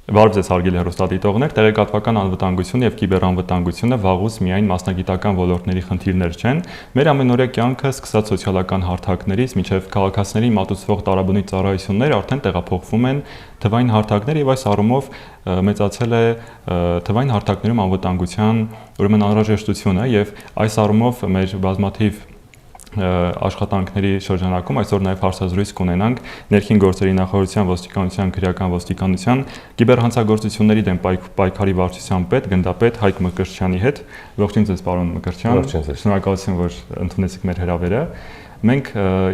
Բարև ձեզ հարգելի հեռուստադիտողներ, տեղեկատվական անվտանգությունը եւ կիբերանվտանգությունը վաղուց միայն մասնագիտական ոլորտների խնդիրներ չեն։ Մեր ամենօրյա կյանքը սկսած սոցիալական հարթակներից մինչեւ քաղաքացիների մատուցվող տարաբնույթ ծառայություններ արդեն տեղափոխվում են թվային հարթակներ եւ այս առումով մեծացել է թվային հարթակներում անվտանգության ուրեմն անհրաժեշտությունը եւ այս առումով մեր բազմաթիվ աշխատանքների շրջանակում այսօր նաև հարցազրույց կունենանք ներքին գործերի նախարարության ոստիկանության քրեական ոստիկանության կիբերհանցագործությունների դեմ պայքարի վարչության պետ գնդապետ Հայկ Մկրտչյանի հետ։ Ողջույն ձեզ պարոն Մկրտչյան, շնորհակալություն որ ընդունեցիք մեր հրավերը։ Մենք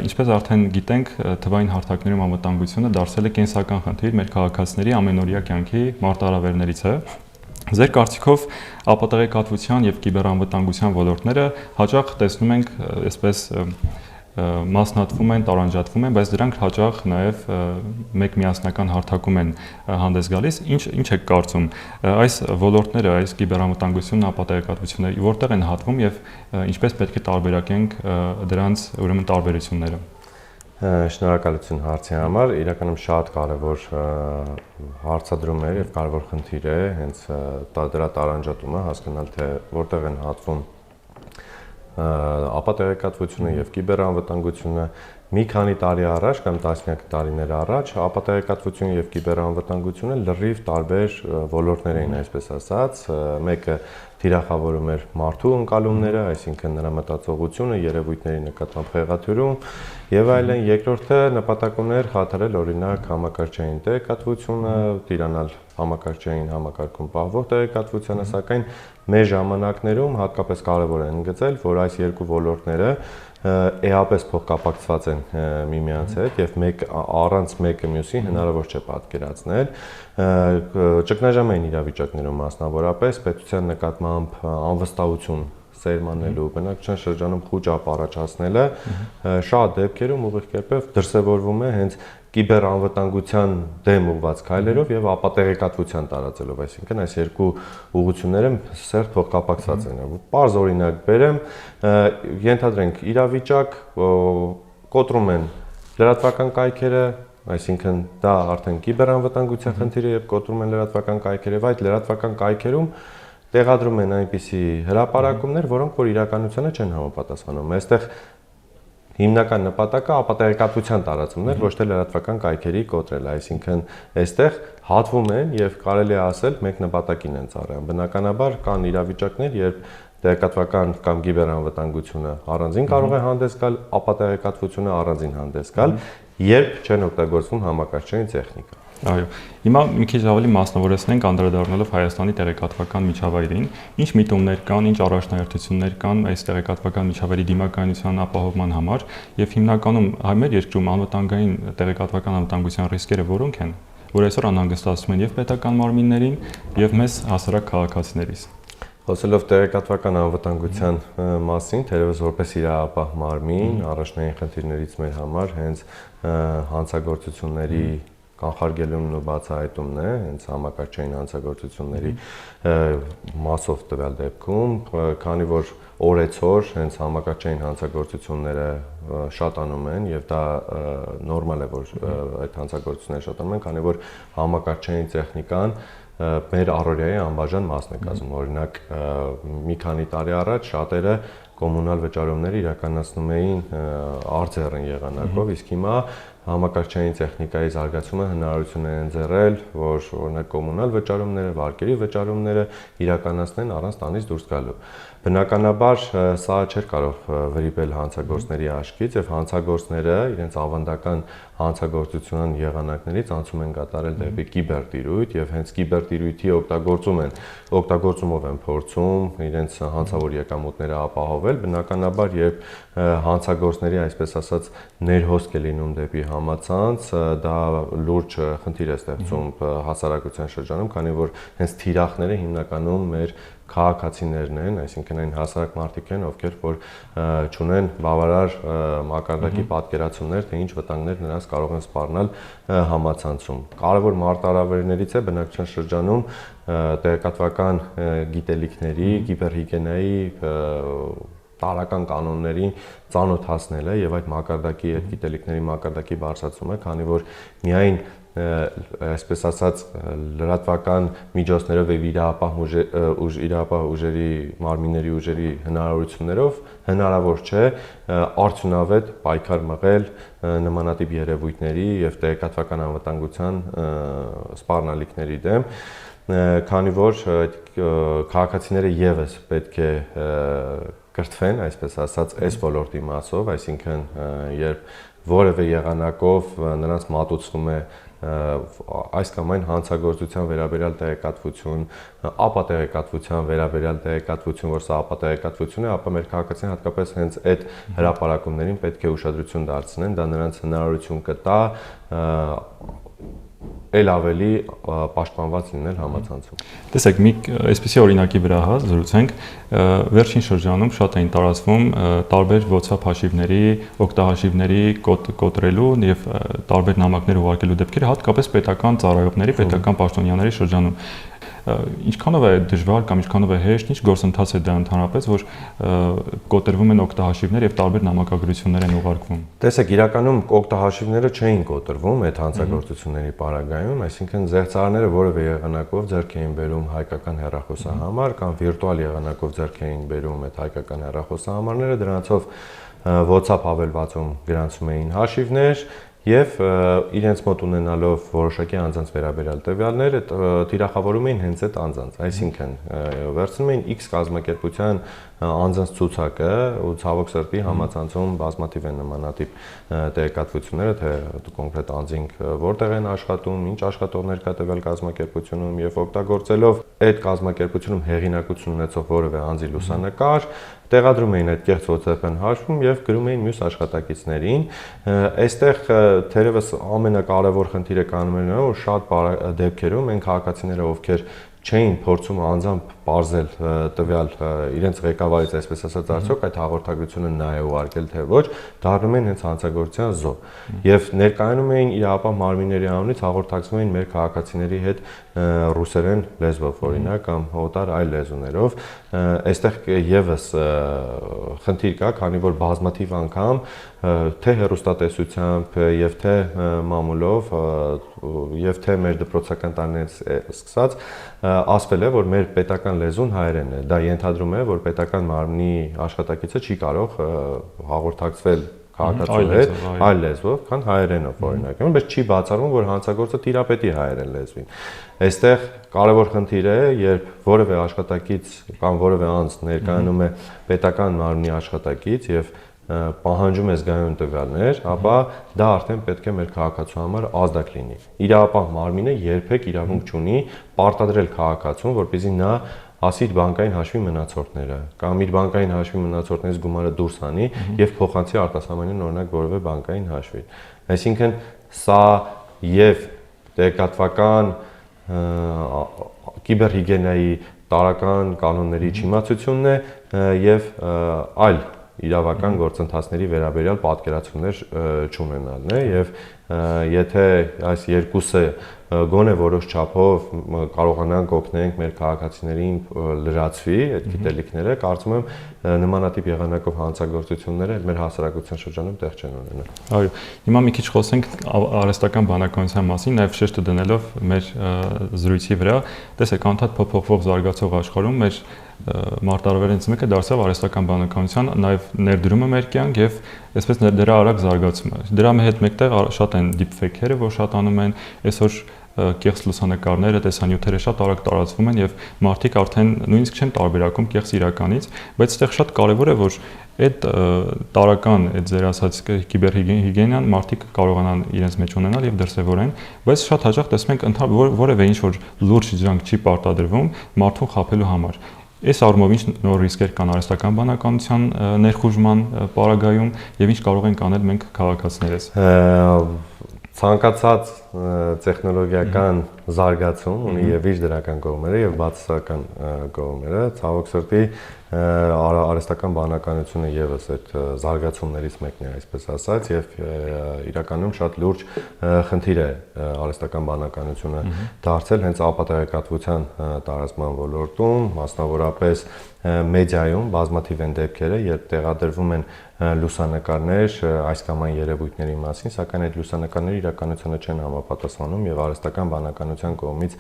ինչպես արդեն գիտենք, թվային հարթակներում անվտանգությունը դարձել է կենսական խնդիր մեր քաղաքացիների ամենօրյա կյանքի մարտահրավերներից է։ Ձեր կարծիքով ապատեղեկատվության եւ կիբերանվտանգության ոլորտները հաճախ տեսնում ենք այսպես մասնատվում են, տարանջատվում են, բայց դրանք հաճախ նաեւ մեկ միասնական հարթակում են հանդես գալիս։ Ինչ եք կարծում այս ոլորտները, այս կիբերանվտանգությունն, ապատեղեկատվությունը որտեղ են հատվում եւ ինչպես պետք է տարբերակենք դրանց ուրեմն տարբերությունները։ Շնորհակալություն հարցի համար, իրականում շատ կարևոր հարցադրում է եւ կարևոր խնդիր է հենց դրա տարանջատումը, հասկանալ թե որտեղ են հատվում ապատեղեկատվությունը եւ կիբերանվտանգությունը։ Մի քանի տարի առաջ կամ տասնյակ տարիներ առաջ ապատեղեկատվությունը եւ կիբերանվտանգությունը լրիվ տարբեր ոլորտներ էին, այսպես ասած, մեկը թիրախավորում էր մարդու ընկալումները, այսինքն նրա մտածողությունը, երևույթների նկատմամբ խեղաթյուրում եւ այլն, երկրորդը նպատակ ուներ խաթարել օրինակ համակարգչային տեղեկատվությունը, տիրանալ համակարգչային համակարգում պահվող տեղեկատվությանը, սակայն մեր ժամանակներում հատկապես կարևոր է ընդգծել, որ այս երկու ոլորտները էապես փոխկապակցված են միմյանց հետ եւ առանց մեկը մյուսի հնարավոր չէ պատկերացնել։ Ճգնաժամային իրավիճակներում մասնավորապես պետության նկատմամբ անվստահություն սերմանելու, բնակչության շրջանում խուճ առաջացնելը շատ դեպքերում ուղիղ կերպով դրսևորվում է հենց կիբերանվտանգության դեմ ուղղված քայլերով եւ ապատեղեկատվության տարածելով, այսինքն այս երկու ուղղությունները սերտ փոխկապակցված են։ Պարզ օրինակ բերեմ, ենթադրենք իրավիճակ կոտրում են լրատվական կայքերը, այսինքն դա արդեն կիբերանվտանգության խնդիր է եւ կոտրում են լրատվական կայքերը, այդ լրատվական կայքերում տեղադրում են այնպիսի հրապարակումներ, որոնք որ իրականությանը չեն համապատասխանում։ Այստեղ հիմնական նպատակը ապատեղեկատվության տարածումն է, ոչ թե լրատվական կայքերի կոտրելը, այսինքն այստեղ հատվում են եւ կարելի է ասել մեկ նպատակին են ծառայում։ Բնականաբար կան իրավիճակներ, երբ տեղեկատվական կամ կիբերանվտանգությունը առանձին կարող է հանդես գալ, ապատեղեկատվությունը առանձին հանդես գալ, երբ չեն օգտագործվում համակարգչային տեխնիկա։ Այո, հիմա մի քիչ ավելի մասնավորեցնենք անդրադառնալով Հայաստանի տեղեկատվական միջավայրին, ինչ միտումներ կան, ինչ առաջնահերթություններ կան այս տեղեկատվական միջավայրի դիմակայունության ապահովման համար եւ հիմնականում մեր երկրում անվտանգային տեղեկատվական անվտանգության ռիսկերը որոնք են, որ այսօր անհանգստացնում են եւ պետական մարմիններին եւ մեզ հասարակ քաղաքացիներից։ Խոսելով տեղեկատվական անվտանգության մասին, թերևս որպես իրավապահ մարմին, առաջնային խնդիրներից մեր համար հենց հանցագործությունների կանխարգելումն ու բացահայտումն է, հենց համակարգչային հանցագործությունների մասով տվյալ դեպքում, քանի որ օրեցօր հենց համակարգչային հանցագործությունները շատանում են եւ դա նորմալ է, որ այդ հանցագործությունները շատանում են, քանի որ համակարգչային տեխնիկան մեր առօրյայի անբաժան մասն է կազմում։ Օրինակ մի քանի տարի առաջ շատերը կոմունալ վճարումներ իրականացնում էին արձեռն եղանակով, իսկ հիմա համակարգչային տեխնիկայի զարգացումը հնարավորություն է ընձեռել, որ օրինակ կոմունալ վճարումները, վարկերի վճարումները իրականացնեն առանց տանից դուրս գալու։ Բնականաբար սա չէր կարող վրիպել հանցագործների աչքից եւ հանցագործները իրենց ավանդական հանցագործության եղանակներից անցում են կատարել դեպի կիբերտիրույթ եւ հենց կիբերտիրույթի օգտագործումով են փորձում իրենց հանցավոր եկամուտները ապահովել։ Բնականաբար երբ հանցագործների, այսպես ասած, ներհոսք է լինում դեպի համացանց, դա լուրջ խնդիր է ստեղծում հասարակության շրջանում, քանի որ հենց թիրախները հիմնականում մեր քաղաքացիներն են, այսինքն այն հասարակ մարդիկ են, ովքեր որ չունեն բավարար մակարդակի պատկերացումներ, թե ինչ վտանգներ նրանց կարող են սպառնալ համացանցում։ Կարևոր մարտահրավերներից է բնակչության շրջանում տեղեկատվական գիտելիքների, կիբերհիգիենայի տարական կանոնների ծանոթացնելը եւ այդ մակարդակի այդ գիտելիքների մակարդակի բարձրացումը, քանի որ միայն այսպես ասած լրատվական միջոցներով եւ իրապահ ուժերի մարմինների ուժերի հնարավորություններով հնարավոր չէ արդյունավետ պայքար մղել նմանատիպ երևույթների եւ տեղեկատվական անվտանգության սպառնալիքների դեմ, քանի որ քաղաքացիները եւս պետք է կրթվեն, այսպես ասած, այս ոլորտի մասով, այսինքն երբ որևէ եղանակով նրանց մատուցվում է այս կամ այն հանցագործության վերաբերյալ տեղեկատվություն, ապա տեղեկատվության վերաբերյալ տեղեկատվություն, որ սա ապա տեղեկատվություն է, ապա մեր քաղաքացիները հատկապես հենց այդ հրապարակումներին պետք է ուշադրություն դարձնեն, դա նրանց հնարավորություն կտա էլ ավելի պաշտպանված լինել համացանցում։ Տեսեք, մի այսպիսի օրինակի վրա զրուցենք, վերջին շրջանում շատ էին տարածվում տարբեր WhatsApp հաշիվների, օգտահաշիվների կոտրելու եւ տարբեր նամակներ ուղարկելու դեպքերը, հատկապես պետական ծառայողների, պետական պաշտոնյաների շրջանում։ Ինչքանով է դժվար կամ ինչքանով է հեշտ, ինչ գործընթաց է դա ընդհանրապես, որ կոտրվում են օգտահաշիվներ եւ տարբեր նամակագրություններ են ուղարկվում։ Տեսեք, իրականում օգտահաշիվները չէին կոտրվում այդ հանցագործությունների պարագայում, այսինքն զերծարները որևէ եղանակով ձեռք էին բերում հայկական հեռախոսահամար կամ վիրտուալ եղանակով ձեռք էին բերում այդ հայկական հեռախոսահամարները, դրանցով WhatsApp հավելվածում գրանցում էին հաշիվներ եւ իրենց մոտ ունենալով որոշակի անձանց վերաբերյալ տվյալներ թիրախավորում էին հենց այդ անձանց, այսինքն վերցնում էին X կազմակերպության անձանց ցուցակը ու ցավոք սրտի համացանցում բազմաթիվ են նմանատիպ տեղեկատվությունները, թե կոնկրետ անձինք որտեղ են աշխատում, ինչ աշխատողներ կա տվյալ կազմակերպությունում եւ օգտագործելով այդ կազմակերպությունում հեղինակություն ունեցող որևէ անձի լուսանկար տեղադրում էին այդ կեղծ WhatsApp-ն հաշվում եւ գրում էին մյուս աշխատակիցներին։ Այստեղ թերևս ամենակարևոր խնդիրը կանում էր նա, որ շատ դեպքերում այն քաղաքացիները, ովքեր չէին փորձում անձամբ բարձել տվյալ իրենց ղեկավարից, այսպես ասած, արդյոք այդ հաղորդագրությունը նա է ուղարկել թե ոչ, դառնում են հենց հանցագործության զոհ։ Եվ ներկայանում էին իրապահ մարմինների անունից հաղորդակցվում էին մեր քաղաքացիների հետ ռուսերեն լեզվով, օրինակ, կամ օտար այլ լեզուներով։ Այստեղ եւս խնդիր կա, քանի որ բազմաթիվ անգամ թե հեռուստատեսությամբ եւ թե մամուլով եւ թե մեր դպրոցական տարիներից սկսած ասվել է, որ մեր պետական լեզուն հայերենն է։ Դա ենթադրում է, որ պետական մարմնի աշխատակիցը չի կարող հաղորդակցվել քաղաքացու հետ այլ լեզվով, քան հայերենով, օրինակ, բայց չի բացառվում, որ հանցագործը տիրապետի հայերեն լեզվին։ Այստեղ կարևոր խնդիր է, երբ որևէ աշխատակից կամ որևէ անձ ներկայանում է պետական մարմնի աշխատակից եւ պահանջում է զգայուն տվյալներ, ապա դա արդեն պետք է մեր քաղաքացու համար ազդակ լինի։ Իրապահ մարմինը երբեք իրավունք չունի պարտադրել քաղաքացուն, որպեսզի նա ասի իր բանկային հաշվի մնացորդները կամ իր բանկային հաշվի մնացորդներից գումարը դուրս հանի եւ փոխանցի արտասահմանյան օրինակ որևէ բանկային հաշվի։ Այսինքն սա եւ տեղեկատվական կիբերհիգիենայի տարրական կանոնների չիմացությունն է եւ այլ իրավական գործընթացների վերաբերյալ պատկերացումներ չունենալն է եւ եթե այս երկուսը գոնե որոշ չափով կարողանանք օգնենք մեր քաղաքացիներին լրացվի այդ գիտելիքները, կարծում եմ նմանատիպ եղանակով հանցագործությունները մեր հասարակության շրջանում տեղ չեն ունենա։ Այո, հիմա մի քիչ խոսենք արհեստական բանականության մասին, նաև շեշտը դնելով մեր զրույցի վրա։ Տեսեք, անդադ փոփոխվող զարգացող աշխարհում մեր մարտահրավերից մեկը դարձավ արհեստական բանականության նաև ներդրումը մեր կյանք եւ այսպես դրա արագ զարգացումը։ Դրա հետ մեկտեղ շատ են deepfake-երը, որ շատանում են, այսօր կեղծ լուսանկարները, տեսանյութերը շատ արագ տարածվում են եւ մարդիկ արդեն նույնիսկ չեն տարբերակում կեղծ իրականից, բայց այդտեղ շատ կարեւոր է, որ այդ տարական, այդ ձեր ասած կիբերհիգիենան մարդիկ կարողանան իրենց մեջ ունենալ եւ դրսեւորեն, բայց շատ հաճախ տեսնում ենք որևէ ինչ որ լուրջ ջանք չի պարտադրվում մարդուն խաբելու համար։ Այս առումով ինչ նոր ռիսկեր կան արհեստական բանականության ներխուժման պարագայում եւ ինչ կարող ենք անել մենք քաղաքացիներս։ Ցանկացած տեխնոլոգիական զարգացում ունի եւ իր դրական կողմերը եւ բացասական կողմերը, ցավոք սրտի արհեստական բանականությունը եւս այդ զարգացումներից մեկն է, այսպես ասած, եւ իրականում շատ լուրջ խնդիր է արհեստական բանականությունը դարձել հենց ապատեղեկատվության տարածման ոլորտում, մասնավորապես մեդիայում բազմաթիվ են դեպքերը, երբ տեղադրվում են լուսանկարներ այս կամ այն երևույթների մասին, սակայն այդ լուսանկարները իրականությանը չեն համապատասխանում համապատասխանում եւ արհեստական բանականության կողմից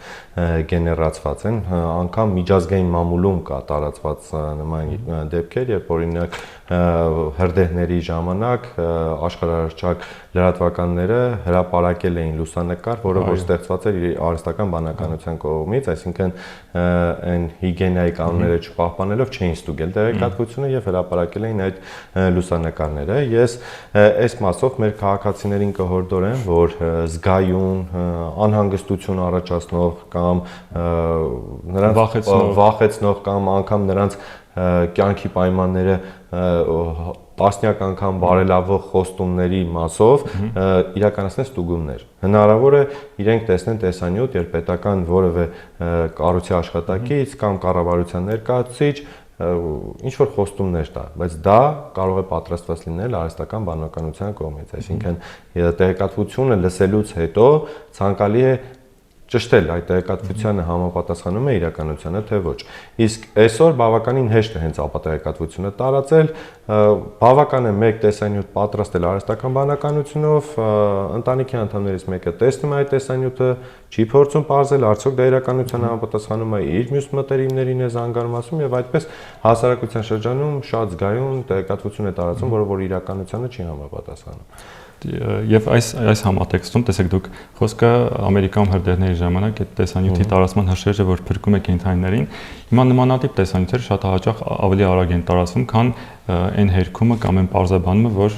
գեներացված են, անգամ միջազգային մամուլում կա տարածված նման դեպքեր, երբ օրինակ հրդեհների ժամանակ աշխարհահռչակ լրատվականները հրապարակել էին լուսանկար, որը որ ստեղծված էր արհեստական բանականության կողմից, այսինքն այն հիգիենայի կանոնները չպահպանելով չէին ստուգել տեղեկատվությունը եւ հրապարակել էին այդ լուսանկարները։ Ես այս մասով մեր քաղաքացիներին կհորդորեմ, որ զգայուն, անհանգստություն առաջացնող կամ նրանց վախեցնող կամ անգամ նրանց կյանքի պայմանները տասնյակ անգամ բարելավող խոստումների մասով իրականացնել ստուգումներ։ Հնարավոր է իրենք տեսնեն տեսանյութ, երբ պետական որևէ կառույցի աշխատակից կամ կառավարության ներկայացուցիչ ինչ որ խոստումներ տա, բայց դա կարող է պատրաստված լինել արհեստական բանականության կողմից, այսինքն տեղեկատվությունը լսելուց հետո ցանկալի է ճշտել այդ տեղեկատվությանը համապատասխանում է իրականությանը, թե ոչ։ Իսկ այսօր բավականին հեշտ է հենց ապատեղեկատվությունը տարածել, բավական է մեկ տեսանյութ պատրաստել արհեստական բանականությունով, ընտանիքի անդամներից մեկը տեսնում է այդ տեսանյութը, չի փորձում պարզել, արդյոք դա իրականությանը համապատասխանում է, իր մյուս մտերիմներին է զանգարմացում եւ այդպես հասարակության շրջանում շատ զգայուն տեղեկատվություն է տարածում, որը որ իրականությանը չի համապատասխանում։ Եվ այս համատեքստում տեսեք դուք խոսքը Ամերիկայում հրդեհների ժամանակ այդ տեսանյութի տարածման հրշեջը, որ փրկում է կենդանիներին, հիմա նմանատիպ տեսանյութեր շատ հաճախ ավելի արագ են տարածվում, քան այն հերքումը կամ այն պարզաբանումը, որ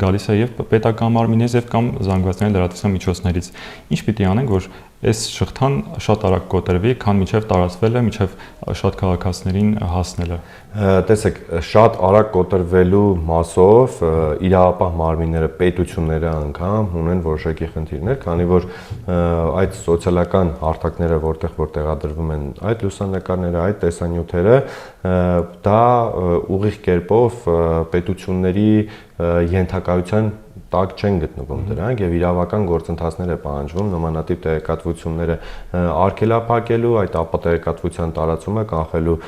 գալիս է եւ պետական մարմիններից եւ կամ զանգվածային լրատվության միջոցներից։ Ինչ պիտի անենք, որ այս շղթան շատ արագ կոտրվի, քան միջև տարածվել է, միջև շատ քաղաքացիներին հասնել է։ Տեսեք, շատ արագ կոտրվելու մասով իրավապահ մարմինները, պետությունները անգամ ունեն որոշակի խնդիրներ, քանի որ այդ սոցիալական հարթակները, որտեղ որ տեղադրվում են այդ լուսանկարները, այդ տեսանյութերը, դա ուղիղ կերպով պետությունների ենթակայության տակ չեն գտնվում դրանք եւ իրավական գործընթացներ է պահանջվում նմանատիպ տեղեկատվությունները արգելափակելու, այդ ապատեղեկատվության տարածումը կանխելու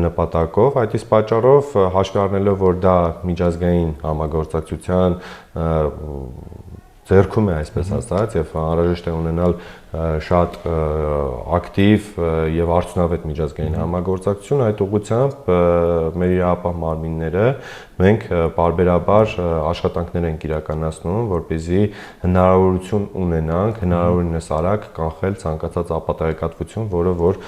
նպատակով, այդ իսկ պատճառով հաշվի առնելով, որ դա միջազգային համագործակցության ձեռքում է, այսպես ասած, եւ անհրաժեշտ է ունենալ շատ ակտիվ եւ արդյունավետ միջազգային համագործակցություն, այդ ուղղությամբ մեր իրավապահ մարմինները մենք պարբերաբար աշխատանքներ ենք իրականացնում, որպեսզի հնարավորություն ունենանք հնարավորինս արագ կանխել ցանկացած ապատեղեկատվություն, որը որ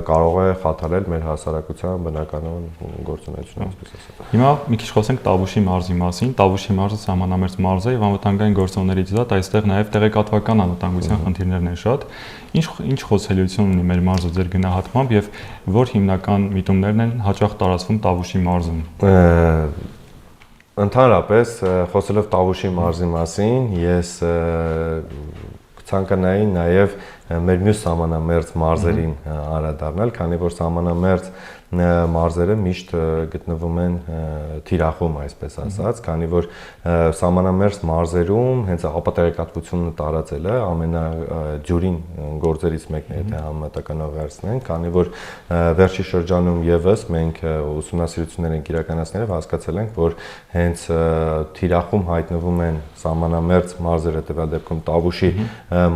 կարող է խաթարել մեր հասարակության բնականon գործունեությունը, այսպես ասած։ Հիմա մի քիչ խոսենք Տավուշի մարզի մասին։ Տավուշի մարզը սահմանամերձ մարզ է եւ անվտանգային գործոններից զատ այստեղ նաեւ տեղեկատվական անվտանգության խնդիրներն են շատ։ Ինչ խոսելիություն ունի մեր մարզը ձեր գնահատմամբ եւ որ հիմնական միտումներն են հաճախ տարածվում Տավուշի մարզում։ Ընդհանրապես խոսելով Տավուշի մարզի մասին, ես ցանկանայի նաեւ մեր մյուս սահմանամերձ մարզերին անդրադառնալ, քանի որ սահմանամերձ մարզերը միշտ գտնվում են թիրախում, այսպես ասած, քանի որ սահմանամերձ մարզերում հենց ապատեղեկատվությունը տարածելը ամենաջուրին գործերից մեկն է, եթե համեմատականացնենք, քանի որ վերջի շրջանում եւս մենք ուսումնասիրություններ ենք իրականացնել եւ հասկացել ենք, որ հենց թիրախում հայտնվում են սահմանամերձ մարզերը, տվյալ դեպքում Տավուշի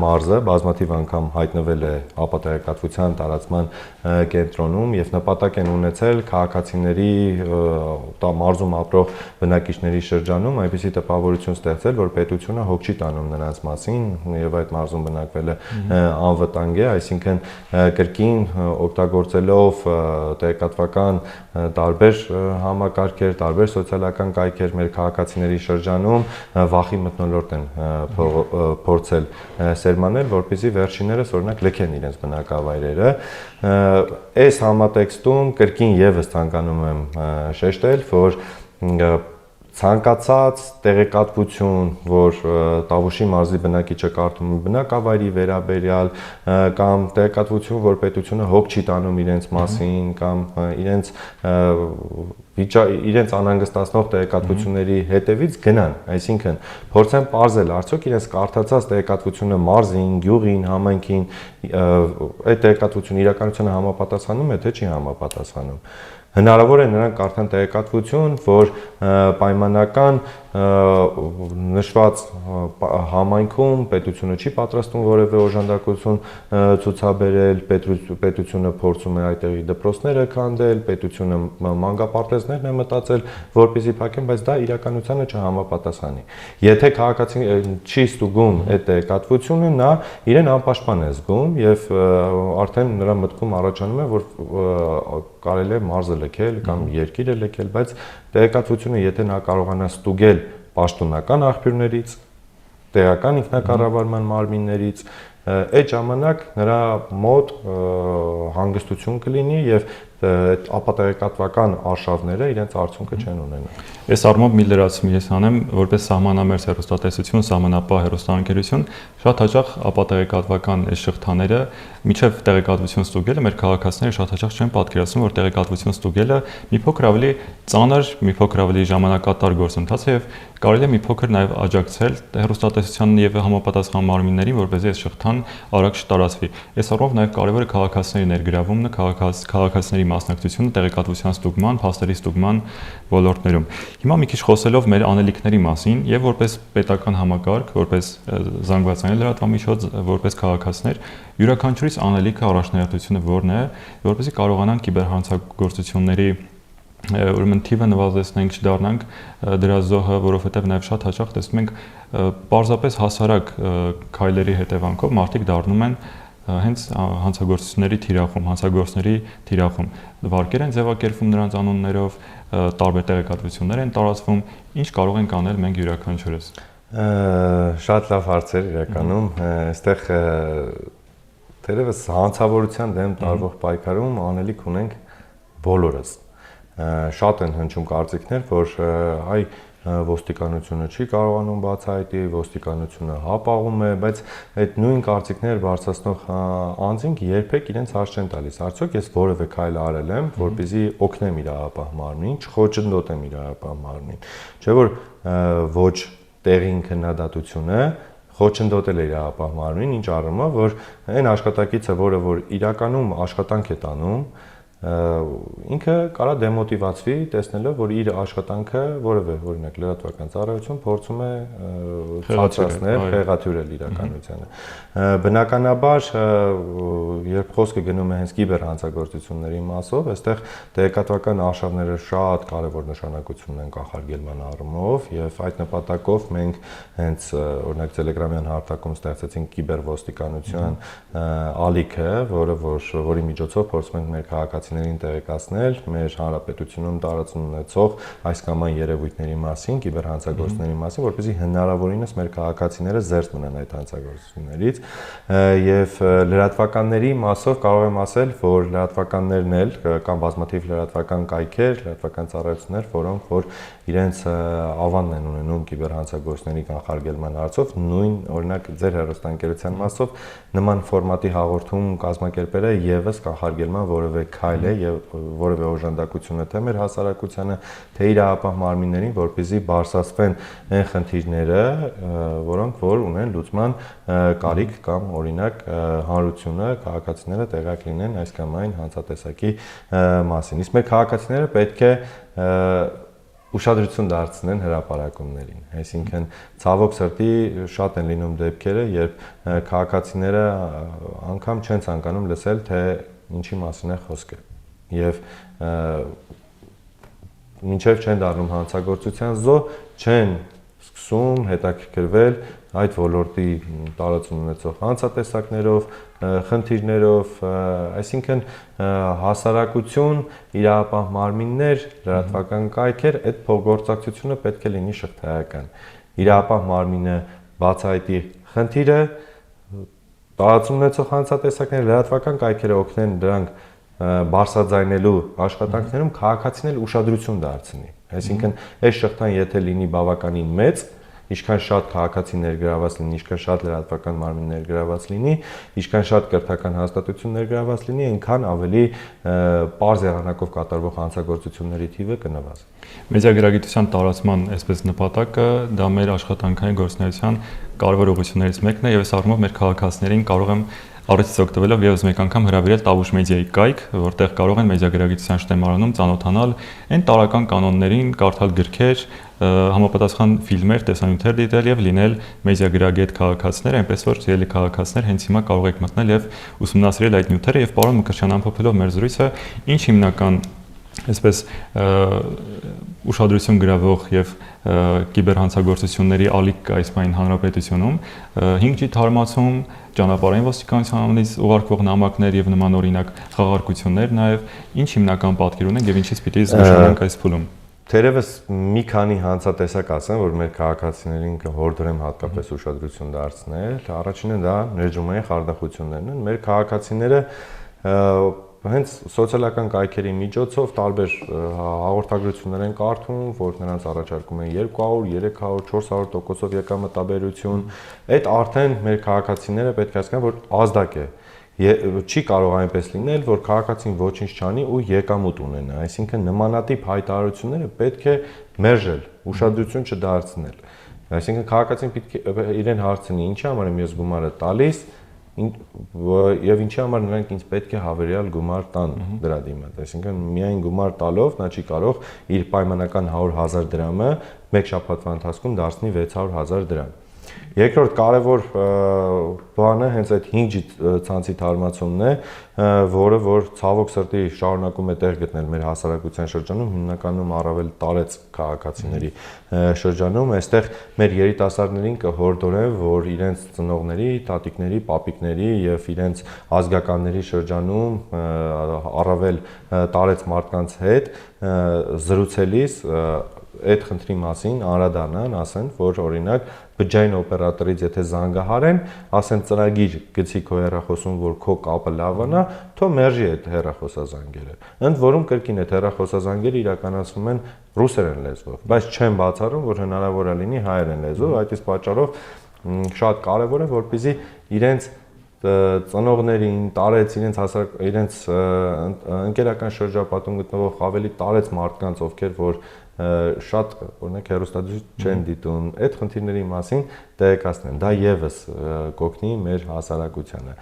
մարզը բազմաթիվ անգամ հայտնվել է ապատեղեկատվության տարածման կենտրոնում եւ նպատակ են ունեցել քաղաքացիների մարզում ապրող բնակիչների շրջանում այնպիսի տպավորություն ստեղծել, որ պետությունը հոգ չի տանում նրանց մասին եւ այդ մարզում բնակվելը անվտանգ է, այսինքն կրկին օգտագործելով տեղեկատվական տարբեր համակարգեր, տարբեր սոցիալական կայքեր մեր քաղաքացիների շրջանում վախի մթնոլորտ են փորձել սերմանել, որպեսզի վերջիններս օրինակ լքեն իրենց բնակավայրերը։ Այս համատեքստում կրկին եւս ցանկանում եմ շեշտել, որ ցանկացած տեղեկատվություն, որ Տավուշի մարզի բնակիչը կարդում է բնակավայրի վերաբերյալ կամ տեղեկատվություն, որ պետությունը հոգ չի տանում իրենց մասին կամ իրենց անհանգստացնող տեղեկատվությունների հետևից գնան, այսինքն փորձեն պարզել, արդյոք իրենց կարդացած տեղեկատվությունը մարզին, գյուղին, համայնքին այդ տեղեկատվությունը իրականությանը համապատասխանում է, թե չի համապատասխանում։ Հնարավոր է նրանք կարդան տեղեկատվություն, որ պայմանական նշված համայնքում պետությունը չի պատրաստում որևէ օժանդակություն ցուցաբերել, պետությունը փորձում է այդտեղի դպրոցները քանդել, պետությունը մանկապարտեզներն է մտածել, որպեսզի փակեն, բայց դա իրականությանը չհամապատասխանի։ Եթե քաղաքացին չի ստուգում այդ տեղեկատվությունը, նա իրեն անպաշտպան է զգում եւ արդեն նրա մտքում առաջանում է, որ կարելի է մարզը լքել կամ երկիրը լքել, բայց տեղեկատվությունը եթե նա կարողանա ստուգել պաշտոնական աղբյուրներից, տեղական ինքնակառավարման մարմիններից, այդ ժամանակ նրա մոտ հանգստություն կլինի եւ այդ ապատեղեկատվական արշավները իրենց արդյունքը չեն ունենա։ Այս առումով մի լրացում ես անեմ, որպես սահմանամերձ հեռուստատեսություն, սահմանապահ հեռուստաընկերություն, շատ հաճախ ապատեղեկատվական այս շղթաները միջև տեղեկատվություն ստուգելը մեր քաղաքացիները շատ հաճախ չեն պատկերացնում, որ տեղեկատվություն ստուգելը մի փոքր ավելի ծանր, մի փոքր ավելի ժամանակատար գործընթաց է եւ կարելի է մի փոքր նաեւ աջակցել հեռուստատեսության եւ համապատասխան մարմիններին, որպեսզի այս շղթան արագ չտարածվի։ Այս առումով նաեւ կարեւոր է քաղաքացիների ներգրավումն, քաղաքացիների մասնակցությունը տեղեկատվության ստուգման, փաստերի ստուգման ոլորտներում։ Հիմա մի քիչ խոսելով մեր անելիքների մասին եւ որպես պետական համակարգ, որպես զանգվածային լրատվամիջոց, որպես քաղաքացիներ, յուրաքանչյուրիս անելիքը առաջնահերթությունը որն է, որպեսզի կարողանանք կիբերհանցագործությունների ուրեմն թիվը նվազեցնենք, չդառնանք դրա զոհը, որովհետեւ նաեւ շատ հաճախ տեսնում ենք պարզապես հասարակ քայլերի հետևանքով մարդիկ դառնում են հենց հանցագործությունների թիրախում, հանցագործների թիրախում։ Վարկեր են ձևակերպվում նրանց անուններով, տարբեր տեղեկատվություններ են տարածվում, ինչ կարող ենք անել մենք յուրաքանչյուրս։ Շատ լավ հարցեր իրականում, այստեղ թերևս հանցավորության դեմ տարվող պայքարում անելիք ունենք բոլորս։ Շատ են հնչում կարծիքներ, որ այ ոստիկանությունը չի կարողանում բացահայտի, ոստիկանությունը հապաղում է, բայց այդ նույն կարծիքներ բարձրացնող անձինք երբեք իրենց հարց չեն տալիս։ Արդյոք ես որևէ քայլ արել եմ, որպեսզի օգնեմ իրավապահ մարմնին, չխոչընդոտեմ իրավապահ մարմնին։ Չէ՞ որ ոչ տեղին քննադատությունը խոչընդոտել է իրավապահ մարմնին, ինչ առումով, որ այն աշխատակիցը, որը որ իրականում աշխատանք է տանում, ինքը կարա դեմոտիվացվի, տեսնելով, որ իր աշխատանքը որևէ, օրինակ, լրատվական ծառայություն փորձում է ցածրացնել, խեղաթյուրել իրականությանը։ Բնականաբար, երբ խոսքը գնում է հենց կիբերհանցագործությունների մասով, այստեղ տեղեկատվական արշավները շատ կարևոր նշանակություն են կանխարգելման առումով, եւ այդ նպատակով մենք հենց օրինակ Telegram-յան հարթակում ստեղծեցինք կիբերոստիկանության ալիքը, որի միջոցով փորձում ենք մեր քաղաքացիներին տեղեկացնել մեր հանրապետությունում տարածում ունեցող այս կամ այն երևույթների մասին, կիբերհանցագործությունների մասին, որպեսզի հնարավորինս մեր քաղաքացիները զերծ մնան այդ հանցագործություններից, եւ լրատվականների մասով կարող եմ ասել, որ լրատվականներն էլ կամ բազմաթիվ լրատվական կայքեր, լրատվական ծառայություններ, որոնք որ իրենց ավանն են ունենում կիբերհանցագործությունների կանխարգելման հարցով, նույն օրինակ ձեր հեռուստաընկերության մասով նման ֆորմատի հաղորդում կազմակերպելը եւս կանխարգելման որևէ քայլ է եւ որևէ օժանդակություն է թե մեր հասարակությանը, թե իրավապահ մարմիններին, որպեսզի բարձրացվեն այն խնդիրները, որոնք որ ունեն լուծման կարիք կամ օրինակ հանրությունը, քաղաքացիները տեղյակ լինեն այս կամ այն հանցատեսակի մասին։ Իսկ մեր քաղաքացիները պետք է ուշադրություն դարձնեն հրապարակումներին, այսինքն ցավոք սրտի շատ են լինում դեպքերը, երբ քաղաքացիները անգամ չեն ցանկանում լսել, թե ինչի մասին է խոսքը, եւ մինչև չեն դառնում հանցագործության զոհ, չեն սկսում հետաքրքրվել այդ ոլորտի տարածում ունեցող հանցատեսակներով, խնդիրներով, այսինքն հասարակություն, իրավապահ մարմիններ, լրատվական կայքեր, այդ փոխգործակցությունը պետք է լինի շղթայական։ Իրավապահ մարմինը բացահայտի խնդիրը, տարածում ունեցող հանցատեսակները, լրատվական կայքերը օգնեն դրանք բարձրաձայնելու աշխատանքներում քաղաքացին էլ ուշադրություն դարձնի։ Այսինքն այս շղթան եթե լինի բավականին մեծ, ինչքան շատ քաղաքացի ներգրաված լինի, ինչքան շատ լրատվական մարմին ներգրաված լինի, ինչքան շատ կրթական հաստատություն ներգրաված լինի, այնքան ավելի պարզ եղանակով կատարվող հանցագործությունների թիվը կնվազի։ Մեդիագրագիտության տարածման այսպես նպատակը դա մեր աշխատանքային գործունեության կարևոր ուղղություններից մեկն է եւ այս առումով մեր քաղաքացիներին կարող եմ Առաջից օգտվելով եւս մեկ անգամ հրավիրել Տավուշ մեդիայի կայք, որտեղ կարող են մեդիագրագիտության շտեմարանում ծանոթանալ այն տարրական կանոններին, կարդալ գրքեր, համապատասխան ֆիլմեր, տեսանյութեր դիտել եւ լինել մեդիագրագետ քաղաքացիներ, այնպես որ ելի քաղաքացիներ հենց հիմա կարող եք մտնել եւ ուսումնասիրել այդ նյութերը եւ պարոն Մկրտչյան ամփոփելով մեր զրույցը, ինչ հիմնական այսպես ուշադրություն գրավող եւ կիբերհանցագործությունների ալիք կա իսպայն հանրապետությունում 5G թարմացում, ճանապարհային ոստիկանությունից ուղարկվող նամակներ եւ նման օրինակ խաղարկություններ նաեւ ինչ հիմնական պատկեր ունեն եւ ինչից պիտի զգուշանանք այս փուլում։ Թերևս մի քանի հանցատեսակ ասեմ, որ մեր քաղաքացիներին կհորդորեմ հատկապես ուշադրություն դարձնել։ Առաջինը դա ներդրումային խարդախություններն են։ Մեր քաղաքացիները հենց սոցիալական կայքերի միջոցով տարբեր հաղորդագրություններ են կարդում, որ նրանց առաջարկում են 200, 300, 400%-ով եկամտաբերություն։ Այդ արդեն մեր քաղաքացիները պետք է հասկանան, որ ազդակ է։ Չի կարող այնպես լինել, որ քաղաքացին ոչինչ չանի ու եկամուտ ունենա, այսինքն նմանատիպ հայտարարությունները պետք է մերժել, ուշադրություն չդարձնել։ Այսինքն քաղաքացին պետք է իրեն հարցնի, ինչի համար եմ ես գումարը տալիս եւ ինչի համար նրանք ինձ պետք է հավերյալ գումար տան դրա դիմաց։ Այսինքն միայն գումար տալով նա չի կարող իր պայմանական 100,000 դրամը մեկ շաբաթվա ընթացքում դարձնի 600,000 դրամ։ Երկրորդ կարևոր բանը հենց այդ 5G ցանցի թարմացումն է, որը որ ցավոք սրտի շարունակում է տեղ գտնել մեր հասարակության շրջանում, հիմնականում առավել տարեց քաղաքացիների շրջանում, այստեղ մեր երիտասարդներին կհորդորեմ, որ իրենց ծնողների, տատիկների, պապիկների եւ իրենց ազգականների շրջանում առավել տարեց մարդկանց հետ զրուցելիս այդ խնդրի մասին անդրադառնան, ասեն, որ օրինակ բջջային օպերատորից եթե զանգահարեն, ասեն ծրագիր գցի քո հեռախոսում, որ քո կապը լավանա, թո մերժի այդ հեռախոսազանգերը։ Ընդ որում կրկին այդ հեռախոսազանգերը իրականացվում են ռուսերեն լեզվով, բայց չեն բացառում, որ հնարավոր է լինի հայերեն լեզվով, այդ իսկ պատճառով շատ կարևոր է, որպեսզի իրենց ծնողներին, տարեց իրենց ընկերական շրջապատում գտնվող ավելի տարեց մարդկանց, ովքեր որ շատ օրինակ հեռուստադիտություն չեն դիտում, այդ խնդիրների մասին տեղեկացնեն։ Դա եւս կօգնի մեր հասարակությանը։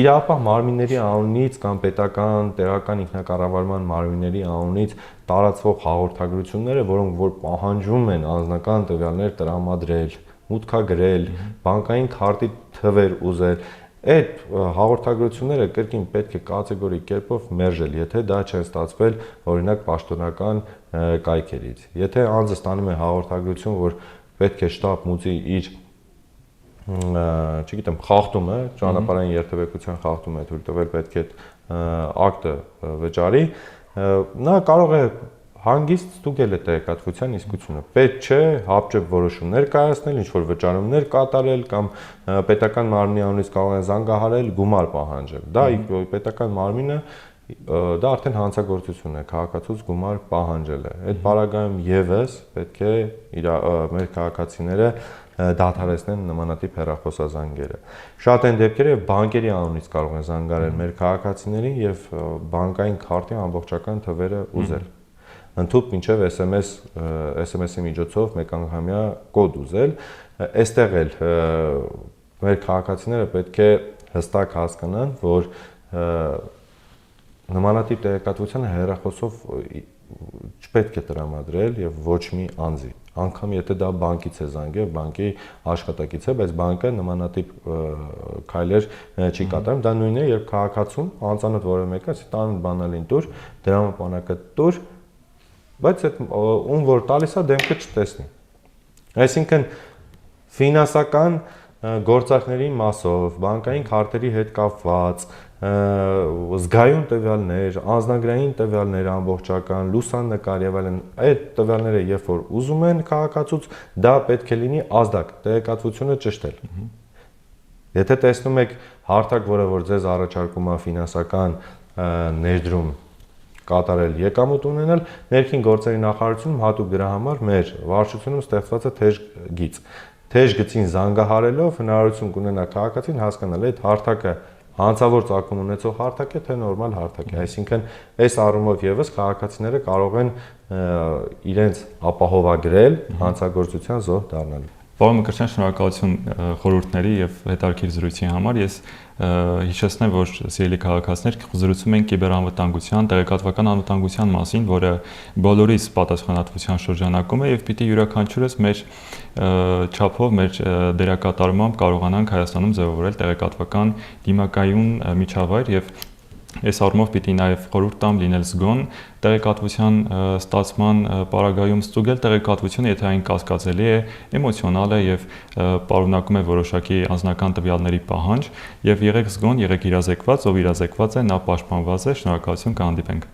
Իրապահ մարմինների անունից կամ պետական, տեղական ինքնակառավարման մարմինների անունից տարածվող հաղորդագրությունները, որոնք որ պահանջում են անձնական տվյալներ տրամադրել, մուտքագրել, բանկային քարտի թվեր ուզել, այդ հաղորդագրությունները կրկին պետք է կատեգորիկ կերպով մերժել, եթե դա չեն ստացվել օրինակ պաշտոնական կայքերից։ Եթե անձը ստանում է հաղորդագրություն, որ պետք է շտապ մուծի իր չգիտեմ, խախտումը, ճանապարհային երթևեկության խախտումը թույլ տվել պետք է ակտը վճարի, նա կարող է հանգիստ ստուգել է տեղեկատվության իսկությունը։ Պետք չէ հապճեպ որոշումներ կայացնել, ինչ որ վճարումներ կատարել կամ պետական մարմնի անունից կարող են զանգահարել, գումար պահանջել։ Դա պետական մարմինը դա արդեն հանցագործություն է, քաղաքացուց գումար պահանջելը։ Այդ բaragայում եւս պետք է մեր քաղաքացիները դադարեցնեն նմանատիպ հեռախոսազանգերը։ Շատ են դեպքերը բանկերի անունից կարող են զանգարել մեր քաղաքացիներին եւ բանկային քարտի ամբողջական թվերը ուզել։ Ընդհանուր մինչև SMS-ի միջոցով մեկանգամյա կոդ ուզել, այստեղ էլ մեր քաղաքացիները պետք է հստակ հասկանան, որ նմանատիպ տեղեկատվությունը հեռախոսով չպետք է տրամադրել եւ ոչ մի անձի։ Անկամ եթե դա բանկից է զանգել, բանկի աշխատակից է, բայց բանկը նմանատիպ քայլեր չի կատարում, դա նույնն է, երբ քաղաքացուն անծանոթ որևէ մեկը ասի տան բանալին տուր, դրամապանակը տուր, բայց այդ ում որ տալիս է դեմքը չտեսնի։ Այսինքն ֆինանսական գործարքների մասով, բանկային քարտերի հետ կապված, զգայուն տվյալներ, անձնագրային տվյալներ ամբողջական, լուսանկար եւ այլն, այդ տվյալները երբ որ ուզում են քաղաքացուց, դա պետք է լինի ազդակ, տեղեկատվությունը ճշտել։ Եթե տեսնում եք հարթակ, որը որ ձեզ առաջարկում է ֆինանսական ներդրում կատարել եկամուտ ունենալ, ներքին գործերի նախարարությունում հատուկ դրա համար մեր վարչությունում ստեղծված է թեժ գիծ։ Թեժ գծին զանգահարելով հնարավորություն կունենա քաղաքացին հասկանալ այդ հարթակը հանցավոր ծագում ունեցող հարթակ է, թե նորմալ հարթակ է։ Այսինքն այս առումով եւս քաղաքացիները կարող են իրենց ապահովագրել հանցագործության զոհ դառնալու։ Պարոն Մկրտչյան, շնորհակալություն խորհուրդների եւ հետաքրքիր զրույցի համար։ Ես հիշեցնեմ, որ սիրելի քաղաքացիներ, զրուցում ենք կիբերանվտանգության, տեղեկատվական անվտանգության մասին, որը բոլորիս պատասխանատվության շրջանակում է եւ պիտի յուրաքանչյուրս մեր չափով, մեր դերակատարմամբ կարողանանք Հայաստանում ձևավորել տեղեկատվական դիմակայուն միջավայր եւ Այս առումով պիտի նաև խորհուրդ տամ լինել զգոն տեղեկատվության ստացման պարագայում ստուգել տեղեկատվությունը, եթե այն կասկածելի է, էմոցիոնալ է եւ պարունակում է որոշակի անձնական տվյալների պահանջ եւ եղեք զգոն, եղեք իրազեկված, ով իրազեկված է, նա պաշտպանված է, շնորհակալություն, կհանդիպենք։